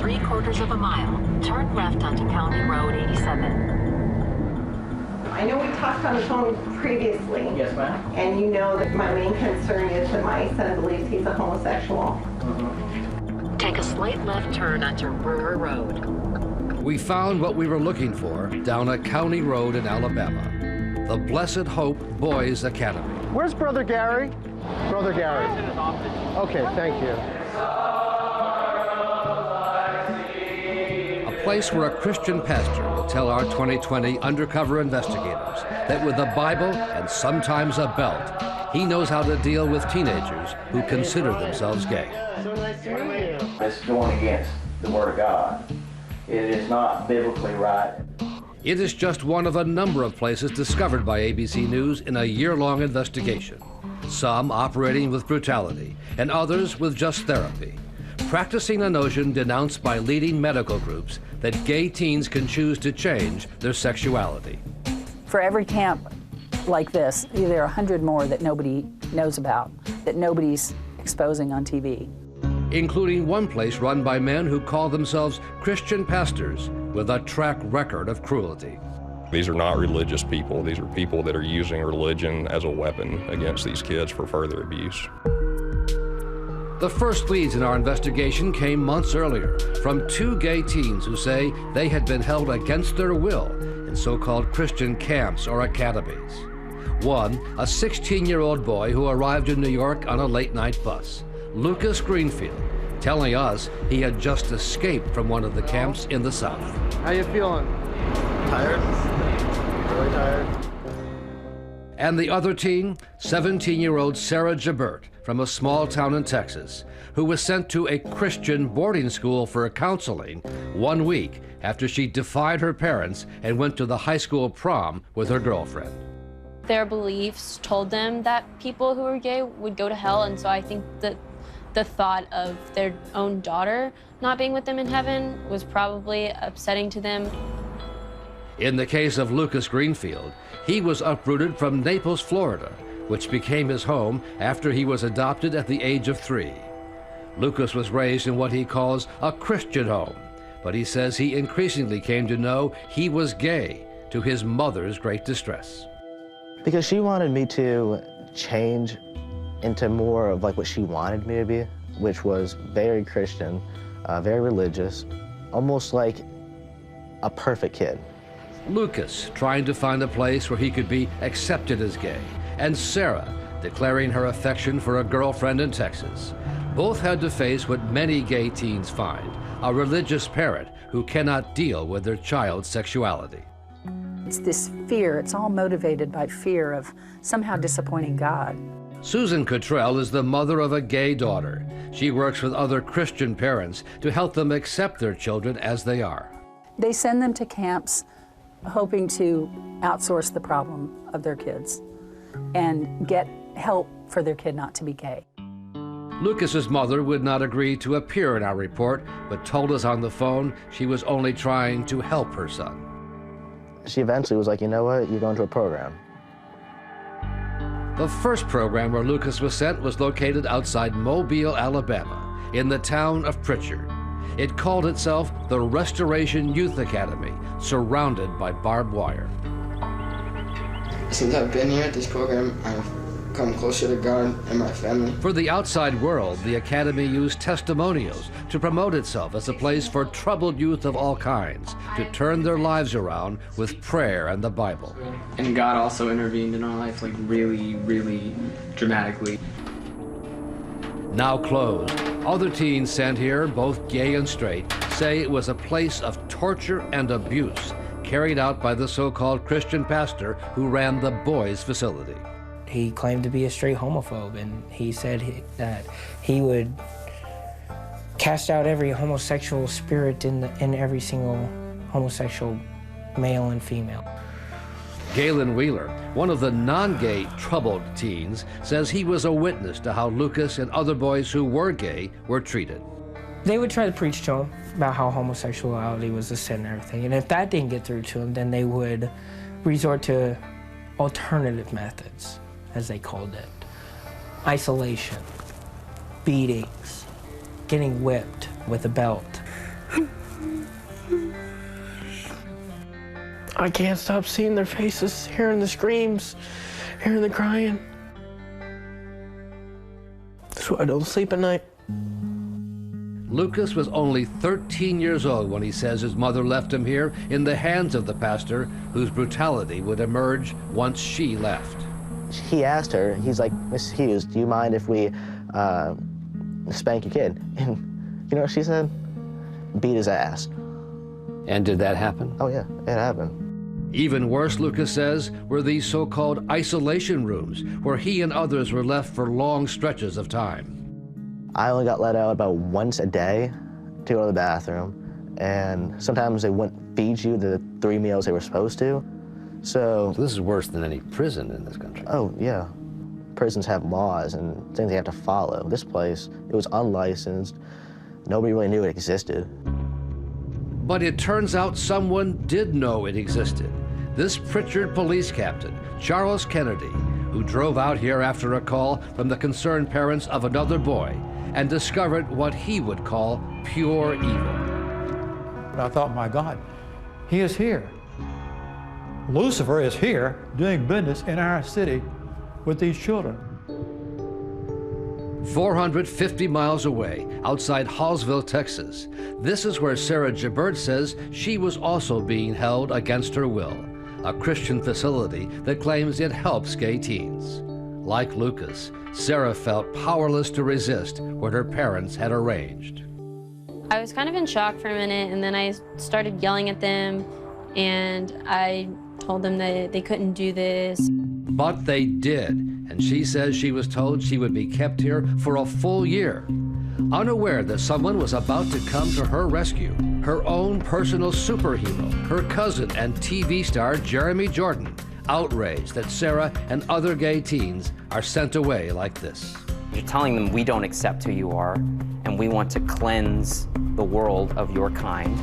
3/4 of a mile, turn left onto County Road 87. I know we talked on the phone previously. Yes, ma'am. And you know that my main concern is that my son believes he's a homosexual. Take a slight left turn onto Brewer Road. We found what we were looking for down a county road in Alabama, the Blessed Hope Boys Academy. Where's Brother Gary? Brother Gary. He's in his office. Okay, thank you. A place where a Christian pastor will tell our 2020 undercover investigators that with a Bible and sometimes a belt, he knows how to deal with teenagers who consider themselves gay. So nice to meet you. It's going against the Word of God. It is not biblically right. It is just one of a number of places discovered by ABC News in a year-long investigation, some operating with brutality and others with just therapy, practicing a notion denounced by leading medical groups that gay teens can choose to change their sexuality. For every camp like this, there are 100 more that nobody knows about, that nobody's exposing on TV. Including one place run by men who call themselves Christian pastors with a track record of cruelty. These are not religious people. These are people that are using religion as a weapon against these kids for further abuse. The first leads in our investigation came months earlier from 2 gay teens who say they had been held against their will in so-called Christian camps or academies. One, a 16-year-old boy who arrived in New York on a late-night bus, Lucas Greenfield, telling us he had just escaped from one of the camps in the South. How you feeling? Tired? Really tired? And the other teen, 17-year-old Sarah Joubert from a small town in Texas, who was sent to a Christian boarding school for counseling 1 week after she defied her parents and went to the high school prom with her girlfriend. Their beliefs told them that people who were gay would go to hell, and so I think that the thought of their own daughter not being with them in heaven was probably upsetting to them. In the case of Lucas Greenfield, he was uprooted from Naples, Florida, which became his home after he was adopted at the age of 3. Lucas was raised in what he calls a Christian home, but he says he increasingly came to know he was gay, to his mother's great distress. Because she wanted me to change into more of like what she wanted me to be, which was very Christian, very religious, almost like a perfect kid. Lucas trying to find a place where he could be accepted as gay, and Sarah declaring her affection for a girlfriend in Texas. Both had to face what many gay teens find, a religious parent who cannot deal with their child's sexuality. It's this fear, it's all motivated by fear of somehow disappointing God. Susan Cottrell is the mother of a gay daughter. She works with other Christian parents to help them accept their children as they are. They send them to camps hoping to outsource the problem of their kids and get help for their kid not to be gay. Lucas's mother would not agree to appear in our report, but told us on the phone she was only trying to help her son. She eventually was like, you know what, you're going to a program. The first program where Lucas was sent was located outside Mobile, Alabama, in the town of Pritchard. It called itself the Restoration Youth Academy, surrounded by barbed wire. Since I've been here at this program, I've come closer to God and my family. For the outside world, the academy used testimonials to promote itself as a place for troubled youth of all kinds to turn their lives around with prayer and the Bible. And God also intervened in our life, like really, really dramatically. Now closed, other teens sent here, both gay and straight, say it was a place of torture and abuse carried out by the so-called Christian pastor who ran the boys' facility. He claimed to be a straight homophobe, and he said that he would cast out every homosexual spirit in every single homosexual male and female. Jalen Wheeler, one of the non-gay troubled teens, says he was a witness to how Lucas and other boys who were gay were treated. They would try to preach to him about how homosexuality was a sin and everything, and if that didn't get through to him, then they would resort to alternative methods, as they called it. Isolation, beatings, getting whipped with a belt. I can't stop seeing their faces, hearing the screams, hearing the crying. That's why I don't sleep at night. Lucas was only 13 years old when he says his mother left him here in the hands of the pastor, whose brutality would emerge once she left. He asked her, he's like, "Mrs. Hughes, do you mind if we spank your kid?" And you know what she said? Beat his ass. And did that happen? Oh yeah, it happened. Even worse, Lucas says, were these so-called isolation rooms, where he and others were left for long stretches of time. I only got let out about once a day to go to the bathroom, and sometimes they wouldn't feed you the 3 meals they were supposed to. So this is worse than any prison in this country. Oh, yeah. Prisons have laws and things they have to follow. This place, it was unlicensed. Nobody really knew it existed. But it turns out someone did know it existed. This Pritchard police captain, Charles Kennedy, who drove out here after a call from the concerned parents of another boy and discovered what he would call pure evil. And I thought, my God, he is here. Lucifer is here doing business in our city with these children. 450 miles away, outside Hallsville, Texas, this is where Sarah Joubert says she was also being held against her will, a Christian facility that claims it helps gay teens. Like Lucas, Sarah felt powerless to resist what her parents had arranged. I was kind of in shock for a minute, and then I started yelling at them, and I told them that they couldn't do this. But they did, and she says she was told she would be kept here for a full year. Unaware that someone was about to come to her rescue, her own personal superhero, her cousin and TV star Jeremy Jordan, outraged that Sarah and other gay teens are sent away like this. You're telling them we don't accept who you are, and we want to cleanse the world of your kind.